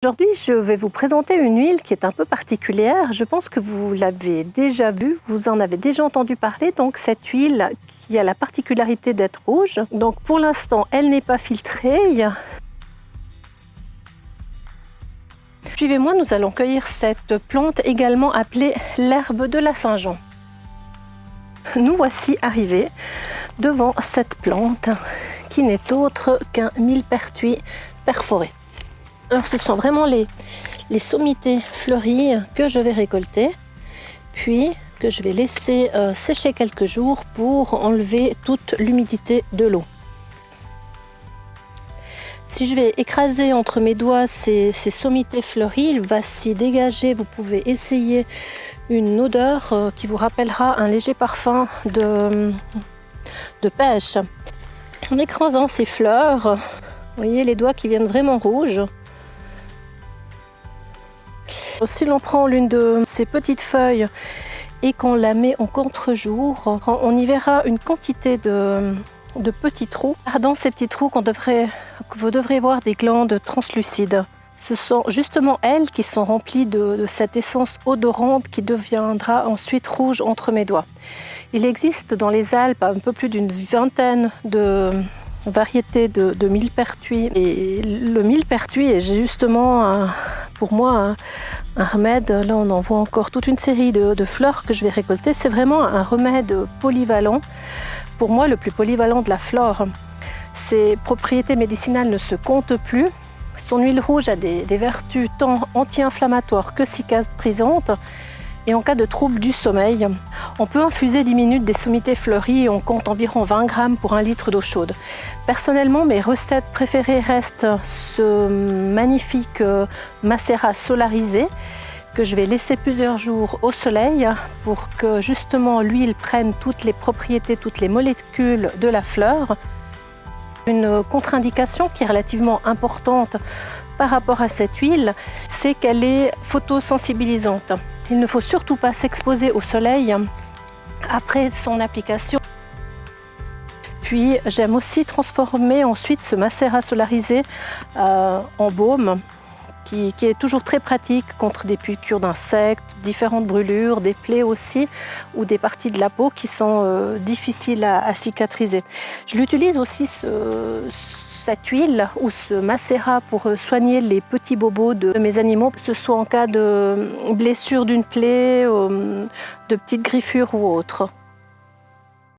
Aujourd'hui, je vais vous présenter une huile qui est un peu particulière. Je pense que vous l'avez déjà vue, vous en avez déjà entendu parler. Donc cette huile qui a la particularité d'être rouge. Donc pour l'instant, elle n'est pas filtrée. Suivez-moi, nous allons cueillir cette plante également appelée l'herbe de la Saint-Jean. Nous voici arrivés devant cette plante qui n'est autre qu'un millepertuis perforé. Alors ce sont vraiment les sommités fleuries que je vais récolter, puis que je vais laisser sécher quelques jours pour enlever toute l'humidité de l'eau. Si je vais écraser entre mes doigts ces sommités fleuries, il va s'y dégager, vous pouvez essayer une odeur qui vous rappellera un léger parfum de pêche. En écrasant ces fleurs, vous voyez les doigts qui viennent vraiment rouges. Si l'on prend l'une de ces petites feuilles et qu'on la met en contre-jour, on y verra une quantité de petits trous. Dans ces petits trous, vous devrez voir des glandes translucides. Ce sont justement elles qui sont remplies de cette essence odorante qui deviendra ensuite rouge entre mes doigts. Il existe dans les Alpes un peu plus d'une vingtaine de variétés de millepertuis. Et le millepertuis est justement pour moi un remède. Là on en voit encore toute une série de fleurs que je vais récolter. C'est vraiment un remède polyvalent. Pour moi le plus polyvalent de la flore. Ses propriétés médicinales ne se comptent plus. Son huile rouge a des vertus tant anti-inflammatoires que cicatrisantes. Et en cas de trouble du sommeil, on peut infuser 10 minutes des sommités fleuries et on compte environ 20 grammes pour 1 litre d'eau chaude. Personnellement, mes recettes préférées restent ce magnifique macérat solarisé que je vais laisser plusieurs jours au soleil pour que justement l'huile prenne toutes les propriétés, toutes les molécules de la fleur. Une contre-indication qui est relativement importante par rapport à cette huile, c'est qu'elle est photosensibilisante. Il ne faut surtout pas s'exposer au soleil après son application. Puis j'aime aussi transformer ensuite ce macérat solarisé en baume qui est toujours très pratique contre des piqûres d'insectes, différentes brûlures, des plaies aussi ou des parties de la peau qui sont difficiles à cicatriser. Je l'utilise aussi cette huile ou ce macérat pour soigner les petits bobos de mes animaux, que ce soit en cas de blessure d'une plaie, de petites griffures ou autre.